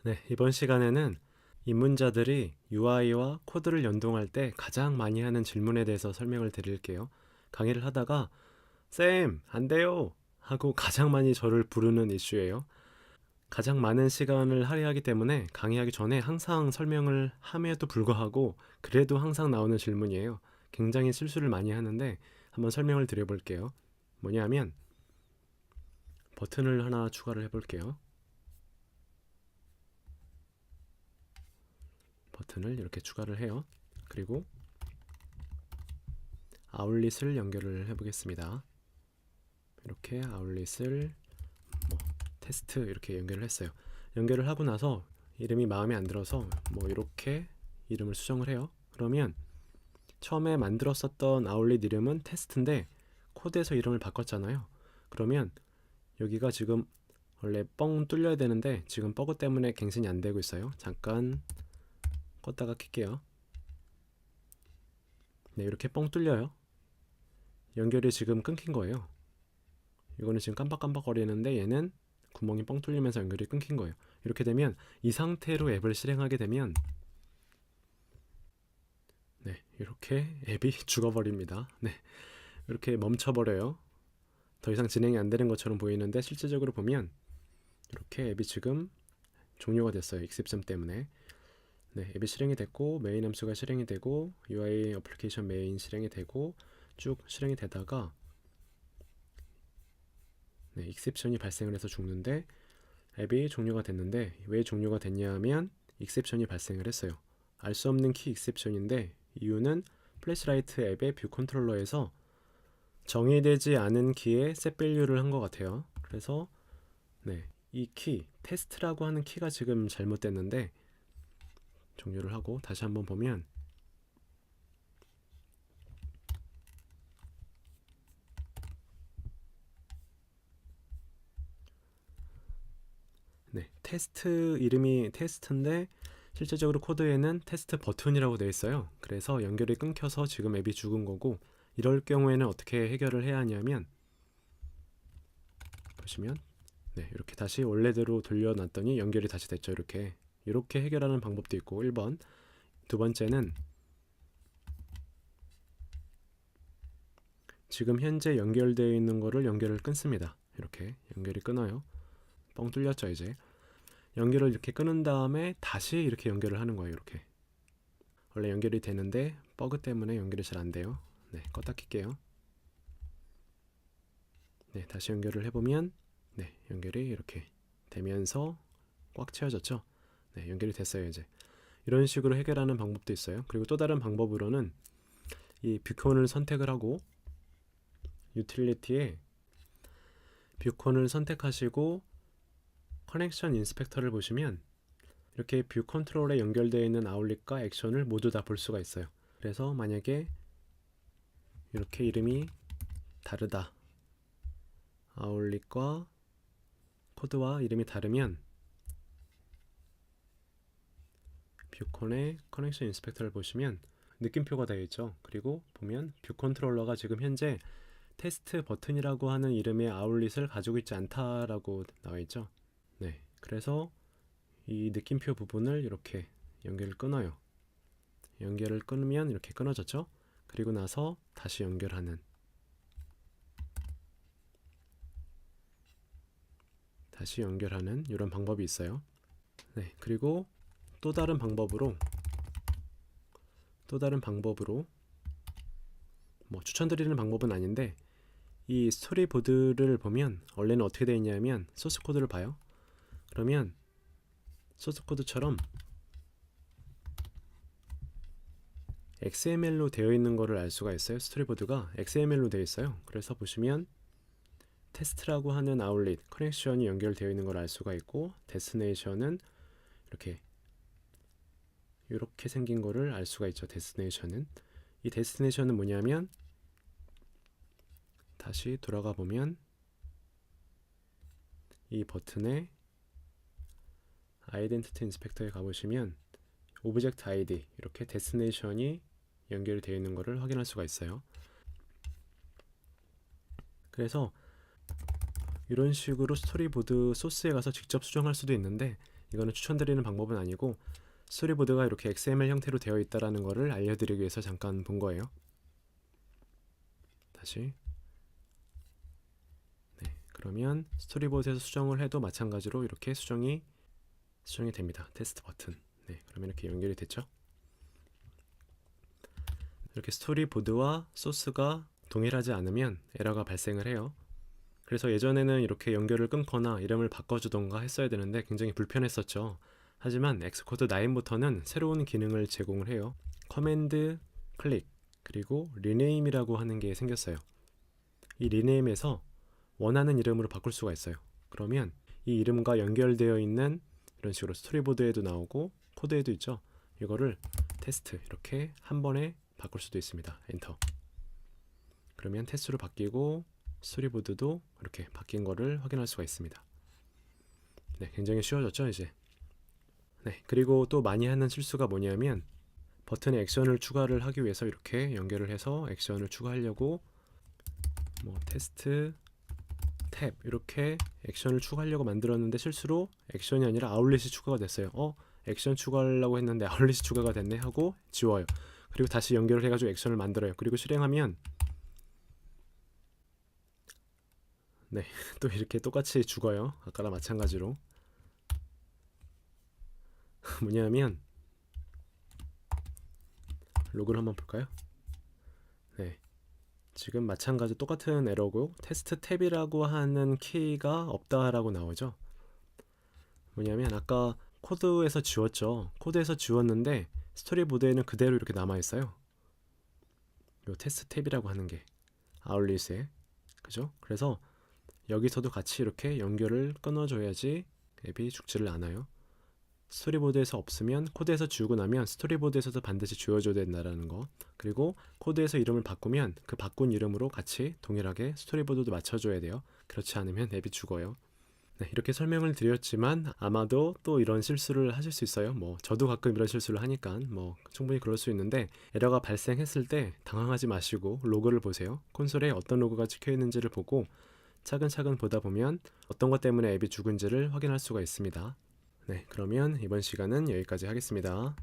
네, 이번 시간에는 입문자들이 UI와 코드를 연동할 때 가장 많이 하는 질문에 대해서 설명을 드릴게요. 강의를 하다가 쌤, 안 돼요! 하고 가장 많이 저를 부르는 이슈예요. 가장 많은 시간을 할애하기 때문에 강의하기 전에 항상 설명을 함에도 불구하고 그래도 항상 나오는 질문이에요. 굉장히 실수를 많이 하는데 한번 설명을 드려볼게요. 뭐냐면 버튼을 하나 추가를 해볼게요. 버튼을 이렇게 추가를 해요. 그리고 아울릿을 연결을 해보겠습니다. 이렇게 아울릿을 테스트 이렇게 연결을 했어요. 연결을 하고 나서 이름이 마음에 안 들어서 이렇게 이름을 수정을 해요. 그러면 처음에 만들었었던 아울릿 이름은 테스트인데 코드에서 이름을 바꿨잖아요. 그러면 여기가 지금 원래 뻥 뚫려야 되는데 지금 버그 때문에 갱신이 안 되고 있어요. 잠깐 껐다가 킬게요. 네, 이렇게 뻥 뚫려요. 연결이 지금 끊긴 거예요. 이거는 지금 깜빡깜빡거리는데 얘는 구멍이 뻥 뚫리면서 연결이 끊긴 거예요. 이렇게 되면 이 상태로 앱을 실행하게 되면 네, 이렇게 앱이 죽어버립니다. 네, 이렇게 멈춰버려요. 더 이상 진행이 안 되는 것처럼 보이는데 실질적으로 보면 이렇게 앱이 지금 종료가 됐어요. 익셉션 때문에. 네, 앱이 실행이 됐고 메인 함수가 실행이 되고 UI 어플리케이션 메인 실행이 되고 쭉 실행이 되다가 네, 익셉션이 발생을 해서 죽는데 앱이 종료가 됐는데 왜 종료가 됐냐 하면 익셉션이 발생을 했어요. 알 수 없는 키 익셉션인데 이유는 플래시라이트 앱의 뷰 컨트롤러에서 정의되지 않은 키에 set value를 한 것 같아요. 그래서 네, 이 키 테스트라고 하는 키가 지금 잘못됐는데 종료를 하고 다시 한번 보면 네, 테스트 이름이 테스트인데 실제적으로 코드에는 테스트 버튼이라고 되어 있어요. 그래서 연결이 끊겨서 지금 앱이 죽은 거고 이럴 경우에는 어떻게 해결을 해야 하냐면 보시면 네, 이렇게 다시 원래대로 돌려놨더니 연결이 다시 됐죠. 이렇게 해결하는 방법도 있고 1번 두 번째는 지금 현재 연결되어 있는 거를 연결을 끊습니다. 이렇게 연결이 끊어요. 뻥 뚫렸죠. 이제 연결을 이렇게 끊은 다음에 다시 이렇게 연결을 하는 거예요. 이렇게 원래 연결이 되는데 버그 때문에 연결이 잘 안 돼요. 네, 껐다 킬게요. 네, 다시 연결을 해보면 네, 연결이 이렇게 되면서 꽉 채워졌죠. 네, 연결이 됐어요. 이제 이런 식으로 해결하는 방법도 있어요. 그리고 또 다른 방법으로는 이 뷰콘을 선택을 하고 유틸리티에 뷰콘을 선택하시고 커넥션 인스펙터를 보시면 이렇게 뷰 컨트롤에 연결되어 있는 아울릿과 액션을 모두 다 볼 수가 있어요. 그래서 만약에 이렇게 이름이 다르다, 아울릿과 코드와 이름이 다르면 뷰콘의 커넥션 인스펙터를 보시면 느낌표가 되어 있죠. 그리고 보면 뷰 컨트롤러가 지금 현재 테스트 버튼이라고 하는 이름의 아울릿을 가지고 있지 않다라고 나와 있죠. 네, 그래서 이 느낌표 부분을 이렇게 연결을 끊어요. 연결을 끊으면 이렇게 끊어졌죠. 그리고 나서 다시 연결하는 이런 방법이 있어요. 네, 그리고 또 다른 방법으로 추천드리는 방법은 아닌데 이 스토리보드를 보면 원래는 어떻게 되어 있냐면 소스 코드를 봐요. 그러면 소스 코드처럼 XML로 되어 있는 거를 알 수가 있어요. 스토리보드가 XML로 되어 있어요. 그래서 보시면 테스트라고 하는 아울릿 커넥션이 연결되어 있는 걸 알 수가 있고 데스티네이션은 이렇게 생긴 거를 알 수가 있죠. 이 데스티네이션은 뭐냐면 다시 돌아가 보면 이 버튼에 아이덴티티 인스펙터에 가보시면 오브젝트 아이디 이렇게 데스티네이션이 연결이 되어 있는 것을 확인할 수가 있어요. 그래서 이런 식으로 스토리보드 소스에 가서 직접 수정할 수도 있는데 이거는 추천드리는 방법은 아니고 스토리보드가 이렇게 XML 형태로 되어 있다는 것을 알려드리기 위해서 잠깐 본 거예요. 다시. 네, 그러면 스토리보드에서 수정을 해도 마찬가지로 이렇게 수정이 됩니다. 테스트 버튼. 네, 그러면 이렇게 연결이 됐죠. 이렇게 스토리보드와 소스가 동일하지 않으면 에러가 발생을 해요. 그래서 예전에는 이렇게 연결을 끊거나 이름을 바꿔주던가 했어야 되는데 굉장히 불편했었죠. 하지만 엑스코드 9부터는 새로운 기능을 제공을 해요. 커맨드 클릭 그리고 리네임이라고 하는 게 생겼어요. 이 리네임에서 원하는 이름으로 바꿀 수가 있어요. 그러면 이 이름과 연결되어 있는 이런 식으로 스토리보드에도 나오고 코드에도 있죠. 이거를 테스트 이렇게 한 번에 바꿀 수도 있습니다. 엔터. 그러면 테스트로 바뀌고 스토리보드도 이렇게 바뀐 거를 확인할 수가 있습니다. 네, 굉장히 쉬워졌죠 이제. 네, 그리고 또 많이 하는 실수가 뭐냐면 버튼에 액션을 추가를 하기 위해서 이렇게 연결을 해서 액션을 추가하려고 뭐 테스트 탭 이렇게 액션을 추가하려고 만들었는데 실수로 액션이 아니라 아울렛이 추가가 됐어요. 액션 추가하려고 했는데 아울렛이 추가가 됐네 하고 지워요. 그리고 다시 연결을 해가지고 액션을 만들어요. 그리고 실행하면 네, 또 이렇게 똑같이 죽어요. 아까랑 마찬가지로. 뭐냐면 로그를 한번 볼까요? 네, 지금 마찬가지 똑같은 에러고 테스트 탭이라고 하는 키가 없다라고 나오죠. 뭐냐면 아까 코드에서 지웠죠. 코드에서 지웠는데 스토리보드에는 그대로 이렇게 남아있어요. 요 테스트 탭이라고 하는 게 아울릿에, 그죠? 그래서 여기서도 같이 이렇게 연결을 끊어줘야지 앱이 죽지를 않아요. 스토리보드에서 없으면 코드에서 지우고 나면 스토리보드에서도 반드시 지워줘야 된다는 거. 그리고 코드에서 이름을 바꾸면 그 바꾼 이름으로 같이 동일하게 스토리보드도 맞춰줘야 돼요. 그렇지 않으면 앱이 죽어요. 네, 이렇게 설명을 드렸지만 아마도 또 이런 실수를 하실 수 있어요. 뭐 저도 가끔 이런 실수를 하니까 뭐 충분히 그럴 수 있는데 에러가 발생했을 때 당황하지 마시고 로그를 보세요. 콘솔에 어떤 로그가 찍혀 있는지를 보고 차근차근 보다 보면 어떤 것 때문에 앱이 죽은지를 확인할 수가 있습니다. 네, 그러면 이번 시간은 여기까지 하겠습니다.